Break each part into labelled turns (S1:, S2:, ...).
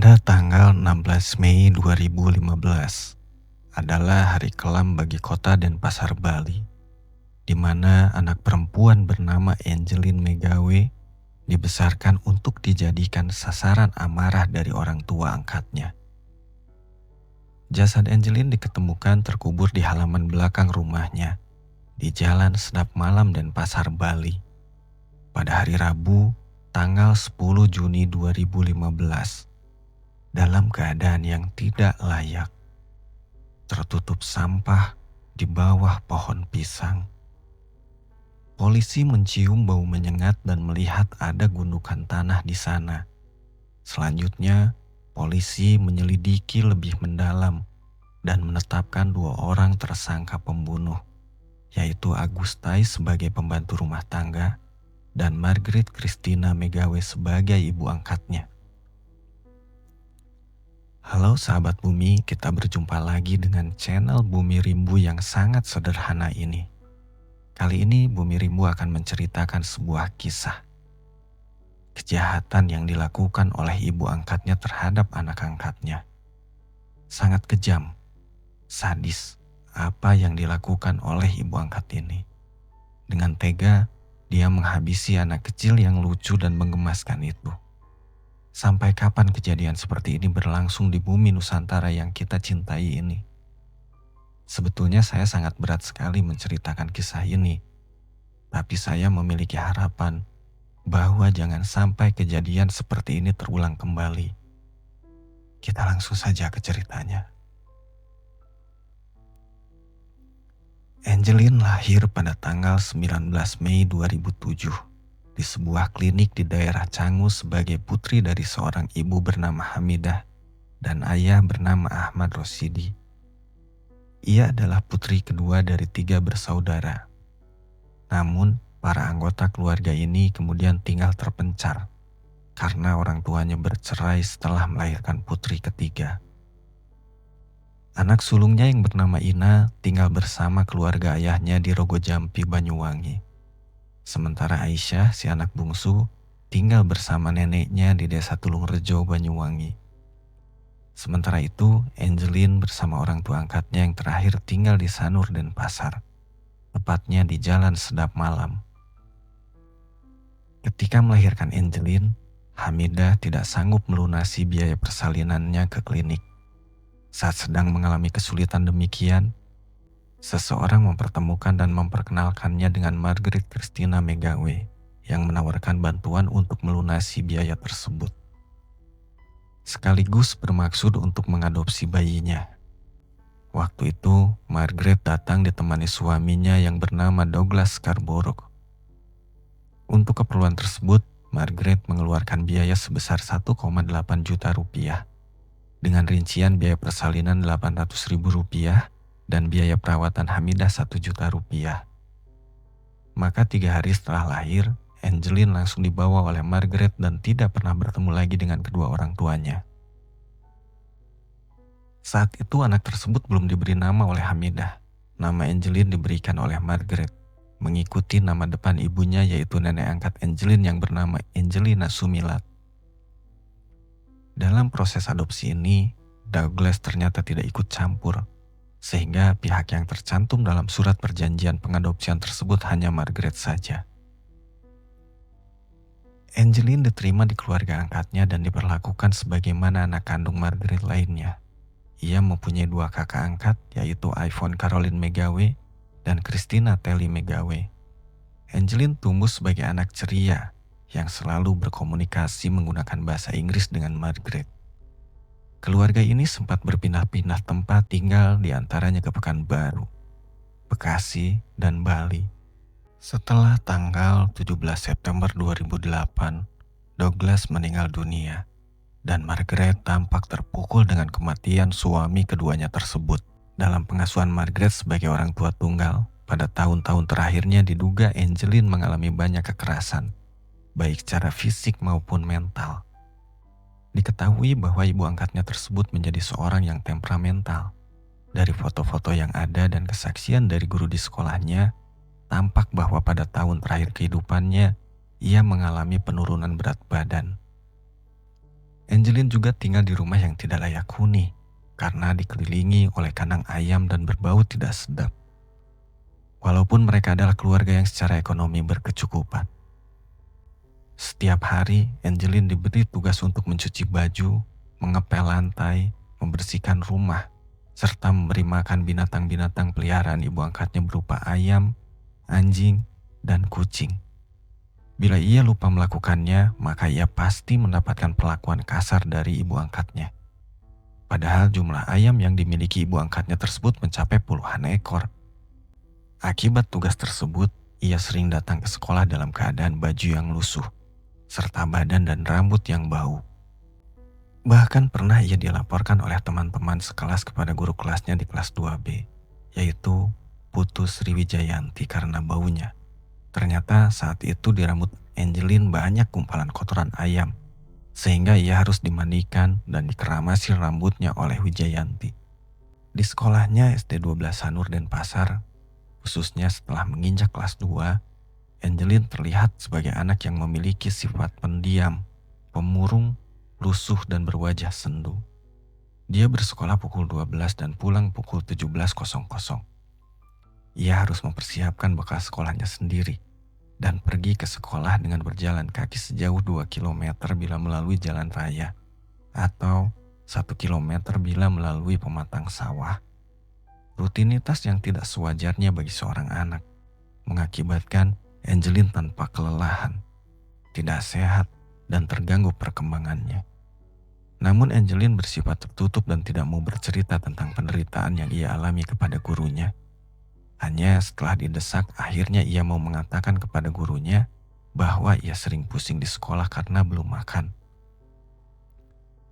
S1: Pada tanggal 16 Mei 2015 adalah hari kelam bagi kota Denpasar, Bali, di mana anak perempuan bernama Angeline Megawe dibesarkan untuk dijadikan sasaran amarah dari orang tua angkatnya. Jasad Angeline diketemukan terkubur di halaman belakang rumahnya di Jalan Sedap Malam Denpasar, Bali, pada hari Rabu tanggal 10 Juni 2015. Dalam keadaan yang tidak layak, tertutup sampah di bawah pohon pisang. Polisi mencium bau menyengat dan melihat ada gundukan tanah di sana. Selanjutnya, polisi menyelidiki lebih mendalam dan menetapkan 2 orang tersangka pembunuh, yaitu Agustai sebagai pembantu rumah tangga dan Margaret Christina Megawe sebagai ibu angkatnya. Halo sahabat bumi, kita berjumpa lagi dengan channel Bumi Rimbu yang sangat sederhana ini. Kali ini Bumi Rimbu akan menceritakan sebuah kisah kejahatan yang dilakukan oleh ibu angkatnya terhadap anak angkatnya. Sangat kejam, sadis apa yang dilakukan oleh ibu angkat ini. Dengan tega, dia menghabisi anak kecil yang lucu dan menggemaskan itu. Sampai kapan kejadian seperti ini berlangsung di bumi Nusantara yang kita cintai ini? Sebetulnya saya sangat berat sekali menceritakan kisah ini. Tapi saya memiliki harapan bahwa jangan sampai kejadian seperti ini terulang kembali. Kita langsung saja ke ceritanya. Angeline lahir pada tanggal 19 Mei 2007. Di sebuah klinik di daerah Canggu sebagai putri dari seorang ibu bernama Hamidah dan ayah bernama Ahmad Rosidi. Ia adalah putri kedua dari 3 bersaudara. Namun, para anggota keluarga ini kemudian tinggal terpencar karena orang tuanya bercerai setelah melahirkan putri ketiga. Anak sulungnya yang bernama Ina tinggal bersama keluarga ayahnya di Rogojampi, Banyuwangi. Sementara Aisyah, si anak bungsu, tinggal bersama neneknya di Desa Tulungrejo, Banyuwangi. Sementara itu, Angeline bersama orang tua angkatnya yang terakhir tinggal di Sanur Denpasar, tepatnya di Jalan Sedap Malam. Ketika melahirkan Angeline, Hamidah tidak sanggup melunasi biaya persalinannya ke klinik. Saat sedang mengalami kesulitan demikian, seseorang mempertemukan dan memperkenalkannya dengan Margaret Christina Megawe yang menawarkan bantuan untuk melunasi biaya tersebut. Sekaligus bermaksud untuk mengadopsi bayinya. Waktu itu, Margaret datang ditemani suaminya yang bernama Douglas Scarborough. Untuk keperluan tersebut, Margaret mengeluarkan biaya sebesar 1,8 juta rupiah, dengan rincian biaya persalinan 800.000 rupiah dan biaya perawatan Hamidah 1 juta rupiah. Maka 3 hari setelah lahir, Angeline langsung dibawa oleh Margaret dan tidak pernah bertemu lagi dengan kedua orang tuanya. Saat itu anak tersebut belum diberi nama oleh Hamidah. Nama Angeline diberikan oleh Margaret, mengikuti nama depan ibunya yaitu nenek angkat Angeline yang bernama Angelina Sumilat. Dalam proses adopsi ini, Douglas ternyata tidak ikut campur, sehingga pihak yang tercantum dalam surat perjanjian pengadopsian tersebut hanya Margaret saja. Angeline diterima di keluarga angkatnya dan diperlakukan sebagaimana anak kandung Margaret lainnya. Ia mempunyai 2 kakak angkat, yaitu Yvonne Caroline Megawe dan Christina Telly Megawe. Angeline tumbuh sebagai anak ceria yang selalu berkomunikasi menggunakan bahasa Inggris dengan Margaret. Keluarga ini sempat berpindah-pindah tempat tinggal, di antaranya ke Pekanbaru, Bekasi, dan Bali. Setelah tanggal 17 September 2008, Douglas meninggal dunia dan Margaret tampak terpukul dengan kematian suami keduanya tersebut. Dalam pengasuhan Margaret sebagai orang tua tunggal, pada tahun-tahun terakhirnya diduga Angeline mengalami banyak kekerasan, baik secara fisik maupun mental. Diketahui bahwa ibu angkatnya tersebut menjadi seorang yang temperamental. Dari foto-foto yang ada dan kesaksian dari guru di sekolahnya, tampak bahwa pada tahun terakhir kehidupannya, ia mengalami penurunan berat badan. Angeline juga tinggal di rumah yang tidak layak huni karena dikelilingi oleh kandang ayam dan berbau tidak sedap. Walaupun mereka adalah keluarga yang secara ekonomi berkecukupan. Setiap hari, Angeline diberi tugas untuk mencuci baju, mengepel lantai, membersihkan rumah, serta memberi makan binatang-binatang peliharaan ibu angkatnya berupa ayam, anjing, dan kucing. Bila ia lupa melakukannya, maka ia pasti mendapatkan perlakuan kasar dari ibu angkatnya. Padahal jumlah ayam yang dimiliki ibu angkatnya tersebut mencapai puluhan ekor. Akibat tugas tersebut, ia sering datang ke sekolah dalam keadaan baju yang lusuh, serta badan dan rambut yang bau. Bahkan pernah ia dilaporkan oleh teman-teman sekelas kepada guru kelasnya di kelas 2B, yaitu Putu Sriwijayanti karena baunya. Ternyata saat itu di rambut Angeline banyak gumpalan kotoran ayam, sehingga ia harus dimandikan dan dikeramasi rambutnya oleh Wijayanti. Di sekolahnya SD 12 Sanur Denpasar, khususnya setelah menginjak kelas 2, Angeline terlihat sebagai anak yang memiliki sifat pendiam, pemurung, lusuh dan berwajah sendu. Dia bersekolah pukul 12 dan pulang pukul 17.00. Ia harus mempersiapkan bekal sekolahnya sendiri dan pergi ke sekolah dengan berjalan kaki sejauh 2 km bila melalui jalan raya atau 1 km bila melalui pematang sawah. Rutinitas yang tidak sewajarnya bagi seorang anak mengakibatkan Angeline tanpa kelelahan, tidak sehat, dan terganggu perkembangannya. Namun Angeline bersifat tertutup dan tidak mau bercerita tentang penderitaan yang ia alami kepada gurunya. Hanya setelah didesak, akhirnya ia mau mengatakan kepada gurunya bahwa ia sering pusing di sekolah karena belum makan.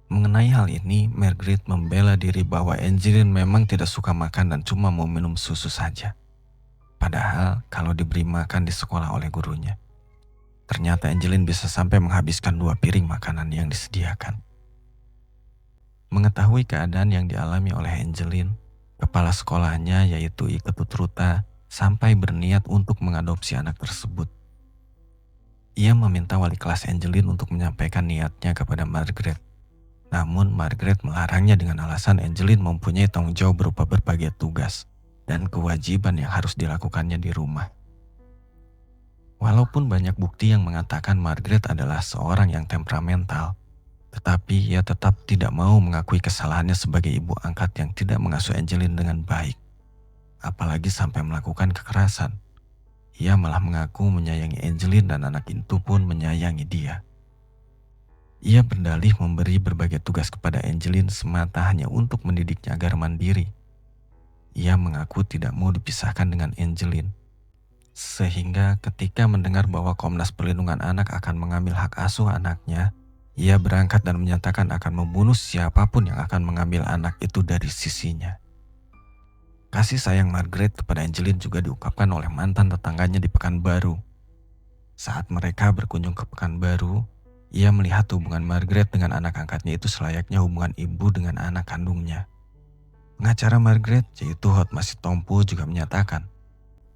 S1: Mengenai hal ini, Margaret membela diri bahwa Angeline memang tidak suka makan dan cuma mau minum susu saja. Padahal kalau diberi makan di sekolah oleh gurunya, ternyata Angeline bisa sampai menghabiskan 2 piring makanan yang disediakan. Mengetahui keadaan yang dialami oleh Angeline, kepala sekolahnya yaitu Ike Tutruta sampai berniat untuk mengadopsi anak tersebut. Ia meminta wali kelas Angeline untuk menyampaikan niatnya kepada Margaret. Namun Margaret melarangnya dengan alasan Angeline mempunyai tanggung jawab berupa berbagai tugas dan kewajiban yang harus dilakukannya di rumah. Walaupun banyak bukti yang mengatakan Margaret adalah seorang yang temperamental, tetapi ia tetap tidak mau mengakui kesalahannya sebagai ibu angkat yang tidak mengasuh Angeline dengan baik, apalagi sampai melakukan kekerasan. Ia malah mengaku menyayangi Angeline dan anak itu pun menyayangi dia. Ia berdalih memberi berbagai tugas kepada Angeline semata hanya untuk mendidiknya agar mandiri. Ia mengaku tidak mau dipisahkan dengan Angeline, sehingga ketika mendengar bahwa Komnas Perlindungan Anak akan mengambil hak asuh anaknya, ia berangkat dan menyatakan akan membunuh siapapun yang akan mengambil anak itu dari sisinya. Kasih sayang Margaret kepada Angeline juga diungkapkan oleh mantan tetangganya di Pekanbaru. Saat mereka berkunjung ke Pekanbaru, ia melihat hubungan Margaret dengan anak angkatnya itu selayaknya hubungan ibu dengan anak kandungnya. Pengacara Margaret, yaitu Hotma Sitompul, juga menyatakan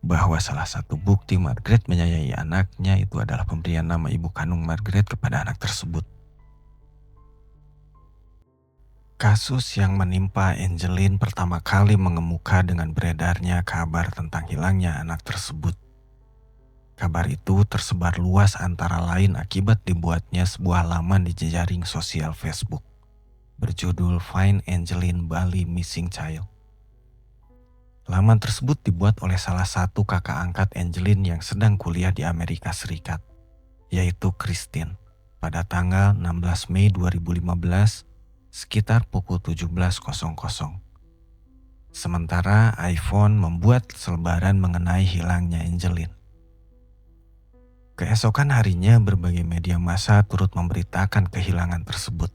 S1: bahwa salah satu bukti Margaret menyayangi anaknya itu adalah pemberian nama ibu kandung Margaret kepada anak tersebut. Kasus yang menimpa Angeline pertama kali mengemuka dengan beredarnya kabar tentang hilangnya anak tersebut. Kabar itu tersebar luas antara lain akibat dibuatnya sebuah laman di jejaring sosial Facebook berjudul Find Angeline Bali Missing Child. Laman tersebut dibuat oleh salah satu kakak angkat Angeline yang sedang kuliah di Amerika Serikat, yaitu Christine, pada tanggal 16 Mei 2015 sekitar pukul 17.00. Sementara iPhone membuat selebaran mengenai hilangnya Angeline. Keesokan harinya berbagai media massa turut memberitakan kehilangan tersebut.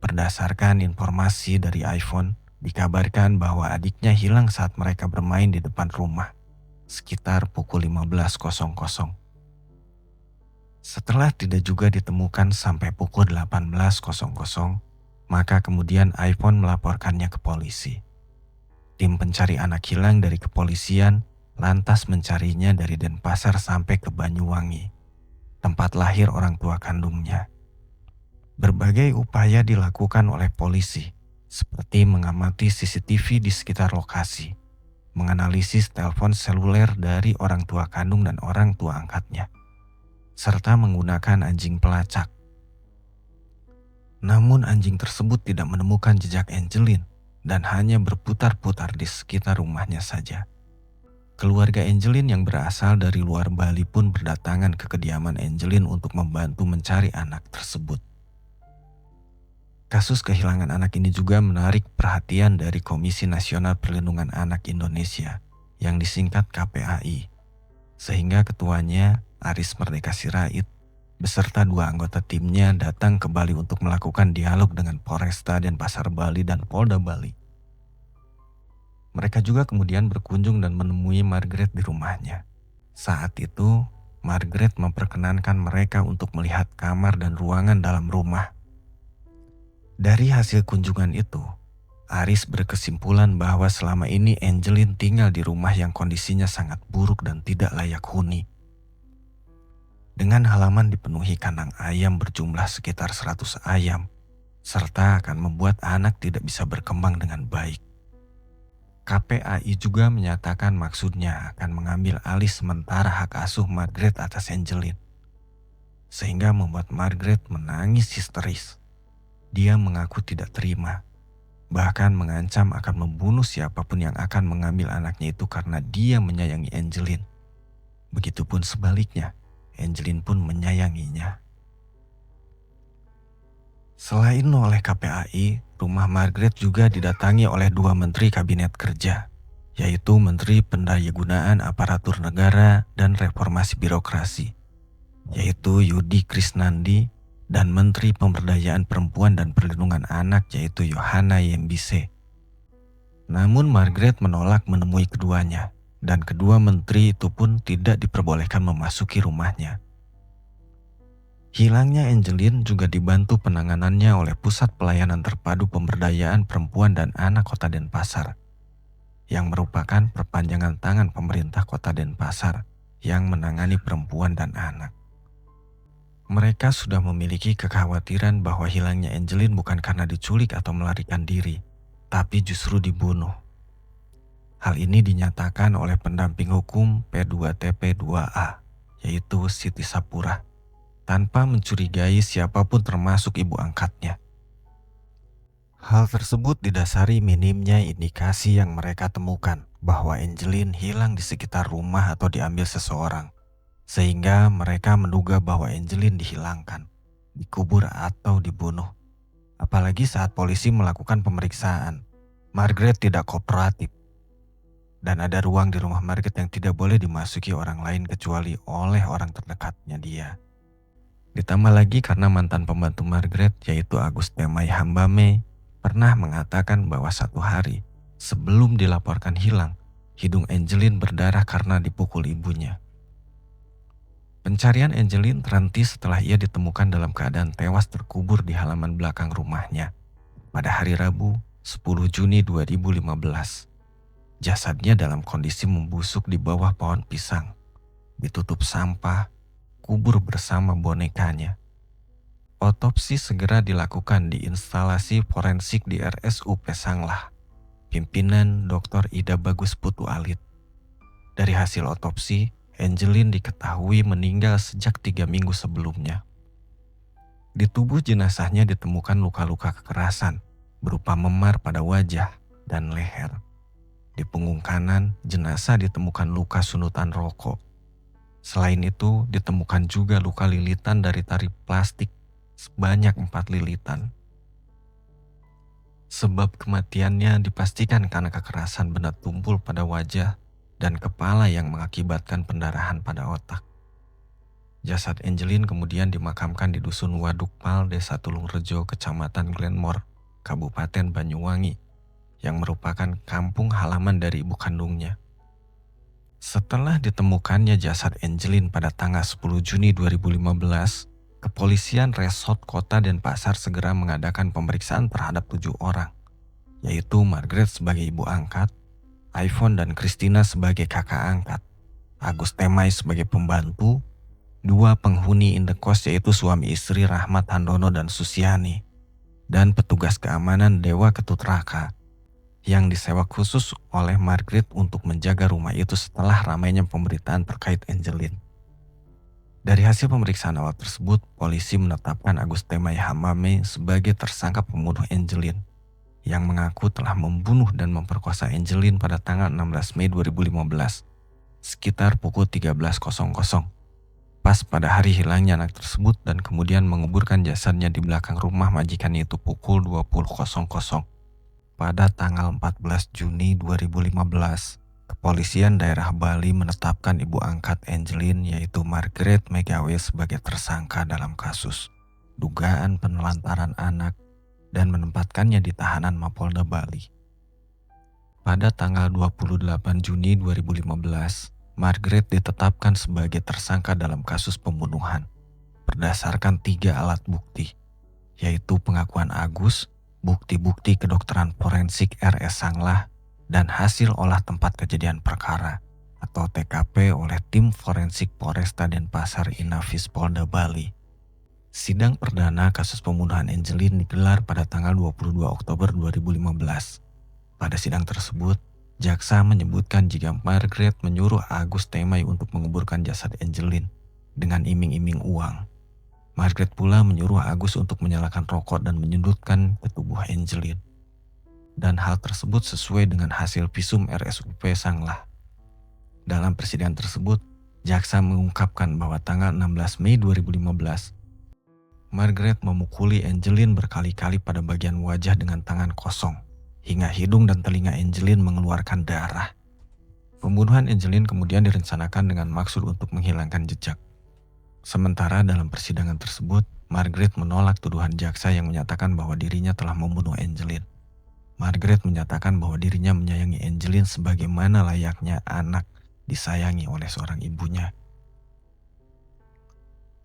S1: Berdasarkan informasi dari iPhone, dikabarkan bahwa adiknya hilang saat mereka bermain di depan rumah, sekitar pukul 15.00. Setelah tidak juga ditemukan sampai pukul 18.00, maka kemudian iPhone melaporkannya ke polisi. Tim pencari anak hilang dari kepolisian lantas mencarinya dari Denpasar sampai ke Banyuwangi, tempat lahir orang tua kandungnya. Berbagai upaya dilakukan oleh polisi, seperti mengamati CCTV di sekitar lokasi, menganalisis telepon seluler dari orang tua kandung dan orang tua angkatnya, serta menggunakan anjing pelacak. Namun anjing tersebut tidak menemukan jejak Angeline dan hanya berputar-putar di sekitar rumahnya saja. Keluarga Angeline yang berasal dari luar Bali pun berdatangan ke kediaman Angeline untuk membantu mencari anak tersebut. Kasus kehilangan anak ini juga menarik perhatian dari Komisi Nasional Perlindungan Anak Indonesia yang disingkat KPAI, sehingga ketuanya Aris Merdeka Sirait beserta 2 anggota timnya datang ke Bali untuk melakukan dialog dengan Polresta Denpasar Bali dan Polda Bali. Mereka juga kemudian berkunjung dan menemui Margaret di rumahnya. Saat itu, Margaret memperkenankan mereka untuk melihat kamar dan ruangan dalam rumah. Dari hasil kunjungan itu, Aris berkesimpulan bahwa selama ini Angeline tinggal di rumah yang kondisinya sangat buruk dan tidak layak huni. Dengan halaman dipenuhi kandang ayam berjumlah sekitar 100 ayam, serta akan membuat anak tidak bisa berkembang dengan baik. KPAI juga menyatakan maksudnya akan mengambil alih sementara hak asuh Margaret atas Angeline, sehingga membuat Margaret menangis histeris. Dia mengaku tidak terima, bahkan mengancam akan membunuh siapapun yang akan mengambil anaknya itu karena dia menyayangi Angeline. Begitupun sebaliknya, Angeline pun menyayanginya. Selain oleh KPAI, rumah Margaret juga didatangi oleh 2 menteri kabinet kerja, yaitu Menteri Pendayagunaan Aparatur Negara dan Reformasi Birokrasi, yaitu Yudi Krisnandi, dan Menteri Pemberdayaan Perempuan dan Perlindungan Anak yaitu Yohana Yembise. Namun Margaret menolak menemui keduanya, dan kedua menteri itu pun tidak diperbolehkan memasuki rumahnya. Hilangnya Angeline juga dibantu penanganannya oleh Pusat Pelayanan Terpadu Pemberdayaan Perempuan dan Anak Kota Denpasar, yang merupakan perpanjangan tangan pemerintah Kota Denpasar yang menangani perempuan dan anak. Mereka sudah memiliki kekhawatiran bahwa hilangnya Angeline bukan karena diculik atau melarikan diri, tapi justru dibunuh. Hal ini dinyatakan oleh pendamping hukum P2TP2A, yaitu Siti Sapura, tanpa mencurigai siapapun termasuk ibu angkatnya. Hal tersebut didasari minimnya indikasi yang mereka temukan bahwa Angeline hilang di sekitar rumah atau diambil seseorang. Sehingga mereka menduga bahwa Angeline dihilangkan, dikubur atau dibunuh. Apalagi saat polisi melakukan pemeriksaan, Margaret tidak kooperatif. Dan ada ruang di rumah Margaret yang tidak boleh dimasuki orang lain kecuali oleh orang terdekatnya dia. Ditambah lagi karena mantan pembantu Margaret yaitu Agus Temai Hambame pernah mengatakan bahwa satu hari sebelum dilaporkan hilang, hidung Angeline berdarah karena dipukul ibunya. Pencarian Angeline terhenti setelah ia ditemukan dalam keadaan tewas terkubur di halaman belakang rumahnya pada hari Rabu 10 Juni 2015. Jasadnya dalam kondisi membusuk di bawah pohon pisang, ditutup sampah, kubur bersama bonekanya. Otopsi segera dilakukan di instalasi forensik di RSUP Sanglah, pimpinan Dr. Ida Bagus Putu Alit. Dari hasil otopsi, Angeline diketahui meninggal sejak 3 minggu sebelumnya. Di tubuh jenazahnya ditemukan luka-luka kekerasan berupa memar pada wajah dan leher. Di punggung kanan, jenazah ditemukan luka sunutan rokok. Selain itu, ditemukan juga luka lilitan dari tali plastik sebanyak 4 lilitan. Sebab kematiannya dipastikan karena kekerasan benda tumpul pada wajah dan kepala yang mengakibatkan pendarahan pada otak. Jasad Angeline kemudian dimakamkan di Dusun Wadukpal, Desa Tulungrejo, Kecamatan Glenmore, Kabupaten Banyuwangi, yang merupakan kampung halaman dari ibu kandungnya. Setelah ditemukannya jasad Angeline pada tanggal 10 Juni 2015, Kepolisian Resort Kota Denpasar segera mengadakan pemeriksaan terhadap 7 orang, yaitu Margaret sebagai ibu angkat, Iphone dan Christina sebagai kakak angkat, Agus Temai sebagai pembantu, Dua penghuni indekos yaitu suami istri Rahmat Handono dan Susiani, dan petugas keamanan Dewa Ketut Raka yang disewa khusus oleh Margaret untuk menjaga rumah itu setelah ramainya pemberitaan terkait Angeline. Dari hasil pemeriksaan awal tersebut, polisi menetapkan Agus Temai Hamame sebagai tersangka pembunuh Angeline yang mengaku telah membunuh dan memperkosa Angeline pada tanggal 16 Mei 2015 sekitar pukul 13.00 pas pada hari hilangnya anak tersebut, dan kemudian menguburkan jasadnya di belakang rumah majikannya itu pukul 20.00. Pada tanggal 14 Juni 2015, Kepolisian Daerah Bali menetapkan ibu angkat Angeline yaitu Margaret Megawe sebagai tersangka dalam kasus dugaan penelantaran anak dan menempatkannya di tahanan Mapolda Bali. Pada tanggal 28 Juni 2015, Margaret ditetapkan sebagai tersangka dalam kasus pembunuhan berdasarkan 3 alat bukti, yaitu pengakuan Agus, bukti-bukti kedokteran forensik RS Sanglah, dan hasil olah tempat kejadian perkara atau TKP oleh tim forensik Polresta Denpasar Inafis Polda Bali. Sidang perdana kasus pembunuhan Angeline digelar pada tanggal 22 Oktober 2015. Pada sidang tersebut, jaksa menyebutkan jika Margaret menyuruh Agus Temai untuk menguburkan jasad Angeline dengan iming-iming uang. Margaret pula menyuruh Agus untuk menyalakan rokok dan menyundutkan ke tubuh Angeline. Dan hal tersebut sesuai dengan hasil visum RSUP Sanglah. Dalam persidangan tersebut, jaksa mengungkapkan bahwa tanggal 16 Mei 2015, Margaret memukuli Angeline berkali-kali pada bagian wajah dengan tangan kosong, hingga hidung dan telinga Angeline mengeluarkan darah. Pembunuhan Angeline kemudian direncanakan dengan maksud untuk menghilangkan jejak. Sementara dalam persidangan tersebut, Margaret menolak tuduhan jaksa yang menyatakan bahwa dirinya telah membunuh Angeline. Margaret menyatakan bahwa dirinya menyayangi Angeline sebagaimana layaknya anak disayangi oleh seorang ibunya.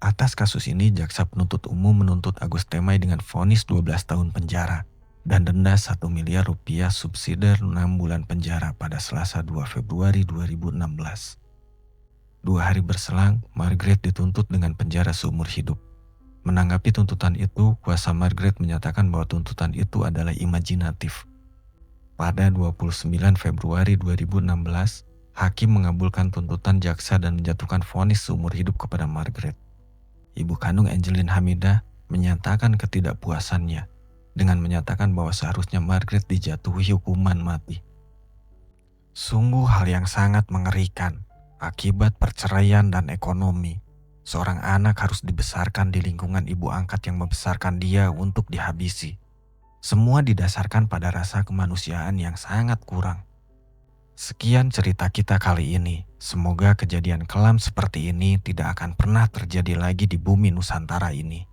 S1: Atas kasus ini, jaksa penuntut umum menuntut Agus Temai dengan vonis 12 tahun penjara dan denda 1 miliar rupiah subsidi 6 bulan penjara pada Selasa 2 Februari 2016. 2 hari berselang, Margaret dituntut dengan penjara seumur hidup. Menanggapi tuntutan itu, kuasa Margaret menyatakan bahwa tuntutan itu adalah imajinatif. Pada 29 Februari 2016, hakim mengabulkan tuntutan jaksa dan menjatuhkan vonis seumur hidup kepada Margaret. Ibu kandung Angeline Hamidah menyatakan ketidakpuasannya dengan menyatakan bahwa seharusnya Margaret dijatuhi hukuman mati. Sungguh hal yang sangat mengerikan. Akibat perceraian dan ekonomi, seorang anak harus dibesarkan di lingkungan ibu angkat yang membesarkan dia untuk dihabisi. Semua didasarkan pada rasa kemanusiaan yang sangat kurang. Sekian cerita kita kali ini. Semoga kejadian kelam seperti ini tidak akan pernah terjadi lagi di bumi Nusantara ini.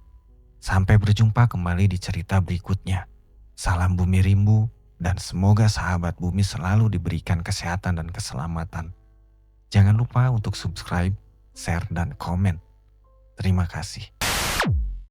S1: Sampai berjumpa kembali di cerita berikutnya. Salam Bumi Rimbu, dan semoga sahabat bumi selalu diberikan kesehatan dan keselamatan. Jangan lupa untuk subscribe, share, dan komen. Terima kasih.